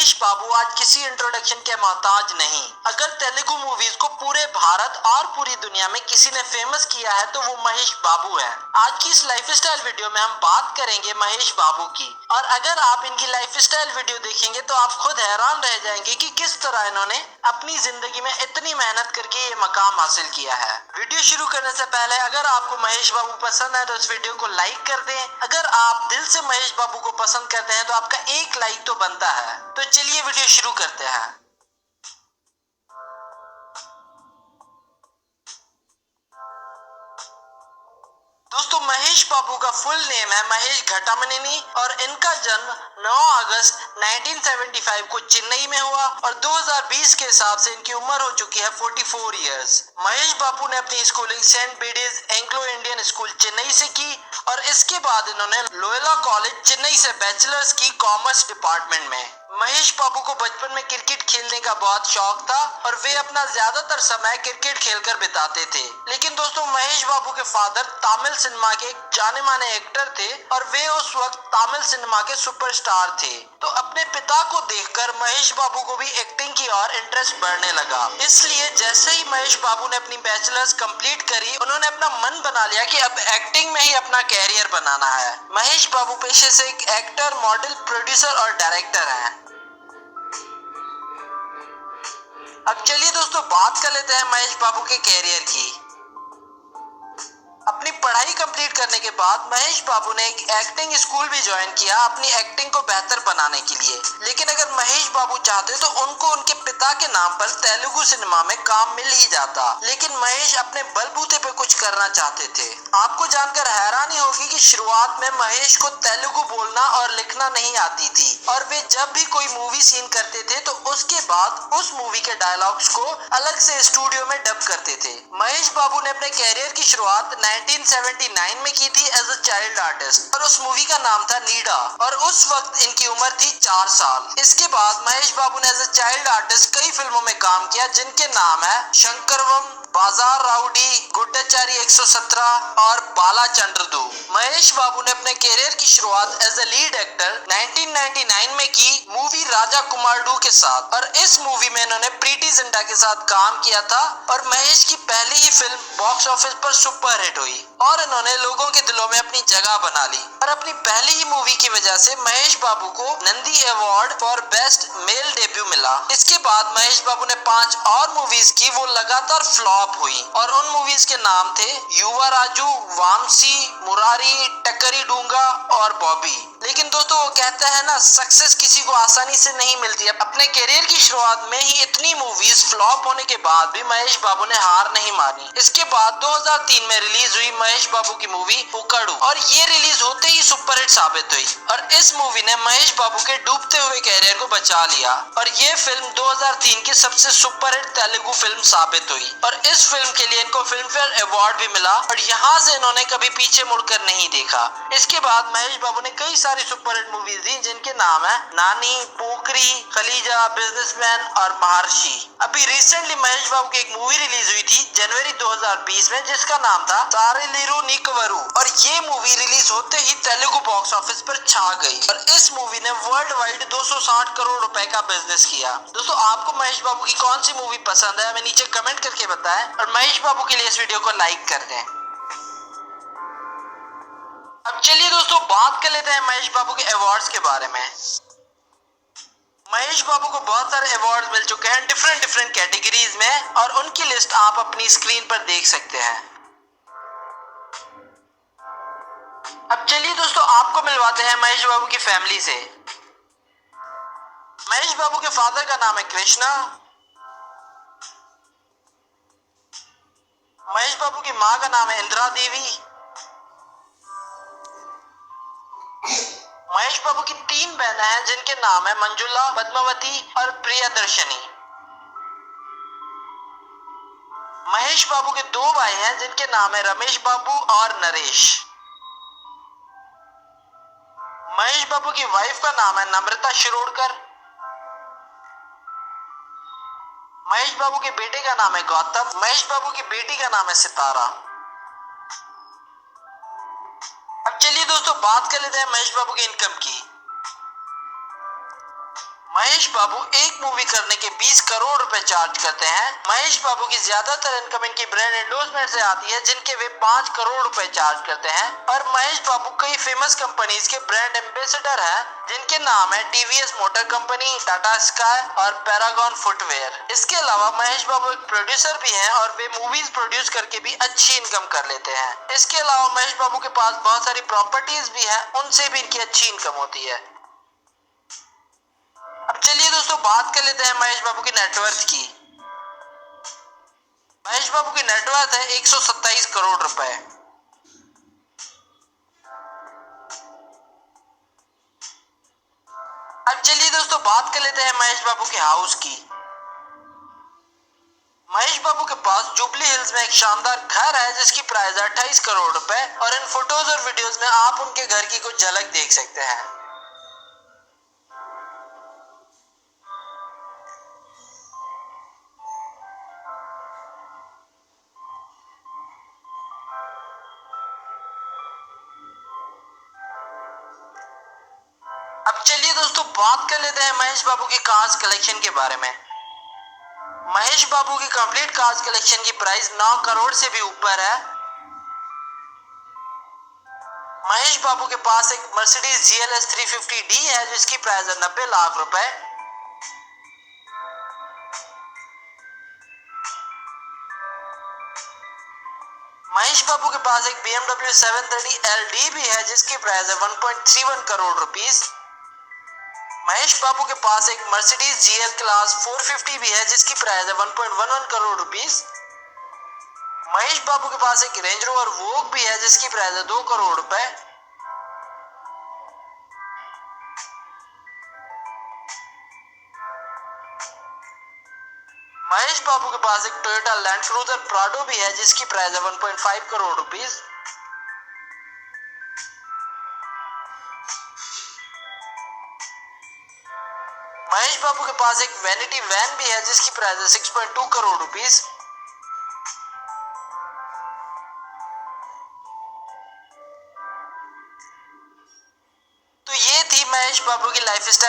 महेश बाबू आज किसी इंट्रोडक्शन के मोहताज नहीं। अगर तेलुगु मूवीज को पूरे भारत और पूरी दुनिया में किसी ने फेमस किया है तो वो महेश बाबू है। आज की इस लाइफस्टाइल वीडियो में हम बात करेंगे महेश बाबू की, और अगर आप इनकी लाइफस्टाइल वीडियो देखेंगे तो आप खुद हैरान रह जाएंगे कि किस तरह इन्होंने अपनी जिंदगी में इतनी मेहनत करके ये मकाम हासिल किया है। वीडियो शुरू करने से पहले अगर आपको महेश बाबू पसंद है तो इस वीडियो को लाइक कर दें। अगर आप दिल से महेश बाबू को पसंद करते हैं तो आपका एक लाइक तो बनता है। तो चलिए वीडियो शुरू करते हैं। दोस्तों, महेश बाबू का फुल नेम है महेश घट्टामनेनी और इनका जन्म 9 अगस्त 1975 को चेन्नई में हुआ और 2020 के हिसाब से इनकी उम्र हो चुकी है 44 इयर्स। महेश बाबू ने अपनी schooling St Bede's Anglo Indian school Chennai से की और इसके बाद इन्होंने लोयोला कॉलेज चेन्नई से बैचलर्स की कॉमर्स डिपार्टमेंट में। महेश बाबू को बचपन में क्रिकेट खेलने का बहुत शौक था और वे अपना ज्यादातर समय क्रिकेट खेलकर बिताते थे। लेकिन दोस्तों, महेश बाबू के फादर तमिल सिनेमा के एक जाने माने एक्टर थे और वे उस वक्त तमिल सिनेमा के सुपरस्टार थे। तो अपने पिता को देखकर महेश बाबू को भी एक्टिंग की ओर इंटरेस्ट बढ़ने लगा। इसलिए जैसे ही महेश बाबू ने अपनी बैचलर्स कंप्लीट करी, उन्होंने अपना मन बना लिया कि अब एक्टिंग में ही अपना कैरियर बनाना है। महेश बाबू पेशे से एक एक्टर, मॉडल, प्रोड्यूसर और डायरेक्टर हैं। अब चलिए दोस्तों बात कर लेते हैं महेश बाबू के कैरियर की। अपनी पढ़ाई कंप्लीट करने के बाद महेश बाबू ने एक एक्टिंग स्कूल भी ज्वाइन किया अपनी एक्टिंग को बेहतर बनाने के लिए। लेकिन अगर महेश बाबू चाहते तो उनको उनके पिता के नाम पर तेलुगु सिनेमा में काम मिल ही जाता। लेकिन महेश अपने बलबूते पे कुछ करना चाहते थे। आपको जानकर हैरानी होगी कि शुरुआत में महेश को तेलुगु बोलना और लिखना नहीं आती थी और वे जब भी कोई मूवी सीन करते थे तो उसके बाद उस मूवी के डायलॉग्स को अलग से स्टूडियो में डब करते थे। महेश बाबू ने अपने कैरियर की शुरुआत 1979 में की थी एज अ चाइल्ड आर्टिस्ट और उस मूवी का नाम था नीडा और उस वक्त इनकी उम्र थी 4 साल। इसके बाद महेश बाबू ने एज अ चाइल्ड आर्टिस्ट कई फिल्मों में काम किया जिनके नाम है शंकरवम, बाजार राउडी, गुड्डाचारी 117 और बाला चंद्रदू। महेश बाबू ने अपने कैरियर की शुरुआत एज अ लीड एक्टर 1999 में की मूवी राजा कुमारडू के साथ और इस मूवी में इन्होंने प्रीति जिंटा के साथ काम किया था और महेश की पहली ही फिल्म बॉक्स ऑफिस पर सुपर हिट हुई और इन्होंने लोगों के दिलों में अपनी जगह बना ली। और अपनी पहली ही मूवी की वजह से महेश बाबू को Nandi award for best male debut मिला। इसके बाद महेश बाबू ने 5 और मूवीज की, वो लगातार फ्लॉप हुई और उन मूवीज के नाम थे युवा राजू, वामसी, मुरारी, टकरी डूंगा और बॉबी। लेकिन दोस्तों, वो कहते हैं ना, सक्सेस किसी को आसानी से नहीं मिलती है। अपने करियर की शुरुआत में ही इतनी मूवीज फ्लॉप होने के बाद भी महेश बाबू ने हार नहीं मानी। इसके बाद 2003 में रिलीज हुई महेश बाबू की मूवी पुकड़ू और ये रिलीज होते ही सुपरहिट साबित हुई और इस मूवी ने महेश बाबू के डूबते हुए कैरियर को बचा लिया और ये फिल्म 2003 की सबसे सुपरहिट तेलुगु फिल्म साबित हुई और इस फिल्म के लिए इनको फिल्म फेयर अवार्ड भी मिला और यहाँ से इन्होंने कभी पीछे मुड़कर नहीं देखा। इसके बाद महेश बाबू ने कई सारी सुपरहिट मूवीज दी जिनके नाम है नानी, पोखरी, खलीजा, बिजनेसमैन और महर्षि। अभी रिसेंटली महेश बाबू की एक मूवी रिलीज हुई थी जनवरी 2020 में जिसका नाम था सारेलीरू निकवरू और ये मूवी रिलीज होते ही तेलुगु बॉक्स ऑफिस पर छा गई और इस मूवी ने वर्ल्ड वाइड 260 करोड़ रुपए का बिजनेस किया। दोस्तों, आपको महेश बाबू की कौन सी मूवी पसंद है हमें नीचे कमेंट करके बताएं और महेश बाबू के लिए इस वीडियो को लाइक कर दें। अब चलिए दोस्तों बात कर लेते हैं महेश बाबू के अवार्ड्स के बारे में। महेश बाबू को बहुत सारे अवार्ड मिल चुके हैं डिफरेंट कैटेगरीज में और उनकी लिस्ट आप अपनी स्क्रीन पर देख सकते हैं। अब चलिए दोस्तों आपको मिलवाते हैं महेश बाबू की फैमिली से। महेश बाबू के फादर का नाम है कृष्णा। महेश बाबू की मां का नाम है इंदिरा देवी। महेश बाबू की 3 बहनें हैं जिनके नाम है मंजुला, पद्मावती और प्रियदर्शनी। महेश बाबू के 2 भाई हैं जिनके नाम है रमेश बाबू और नरेश। महेश बाबू की वाइफ का नाम है नम्रता शिरोडकर। महेश बाबू के बेटे का नाम है गौतम। महेश बाबू की बेटी का नाम है सितारा। अब चलिए दोस्तों बात कर लेते हैं महेश बाबू की इनकम की। महेश बाबू एक मूवी करने के 20 करोड़ रुपए चार्ज करते हैं। महेश बाबू की ज्यादातर इनकम इनकी ब्रांड एंडोर्समेंट से आती है, जिनके वे 5 करोड़ रुपए चार्ज करते हैं। और महेश बाबू कई फेमस कंपनीज के ब्रांड एम्बेसडर हैं, जिनके नाम है TVS motor company, Tata sky और पैरागॉन फुटवेयर। इसके अलावा महेश बाबू एक प्रोड्यूसर भी हैं और वे मूवीज प्रोड्यूस करके भी अच्छी इनकम कर लेते हैं। इसके अलावा महेश बाबू के पास बहुत सारी प्रॉपर्टीज भी हैं, उनसे भी इनकी अच्छी इनकम होती है। अब चलिए दोस्तों बात कर लेते हैं महेश बाबू की नेटवर्थ की। महेश बाबू की नेटवर्थ है 127 करोड़ रुपए। अब चलिए दोस्तों बात कर लेते हैं महेश बाबू के हाउस की। महेश बाबू के पास जुबली हिल्स में एक शानदार घर है, जिसकी प्राइस है 28 करोड़ रुपए। और इन फोटोज और वीडियोस में आप उनके घर की कुछ झलक देख सकते हैं। अब चलिए दोस्तों बात कर लेते हैं महेश बाबू की कार्स कलेक्शन के बारे में। महेश बाबू की कंप्लीट कार्स कलेक्शन की प्राइस 9 करोड़ से भी ऊपर है। महेश बाबू के पास एक मर्सिडीज GLS 350D है, जिसकी प्राइस है 90 लाख रुपए। महेश बाबू के पास एक BMW 730LD भी है, जिसकी प्राइस है 1.31 करोड़ रुपीस। महेश बाबू के पास एक मर्सिडीज GL क्लास 450 भी है, जिसकी प्राइस है 1.11 करोड़ रुपीस। महेश बाबू के पास एक रेंज रोवर वोग भी है, जिसकी प्राइस है 2 करोड़ रुपए। महेश बाबू के पास एक टोयोटा लैंड क्रूजर प्राडो भी है, जिसकी प्राइस है 1.5 करोड़ रुपीस। महेश बाबू के पास एक वैनिटी वैन भी है, जिसकी प्राइस है 6.2 करोड़ रुपीस। तो ये थी महेश बाबू की लाइफस्टाइल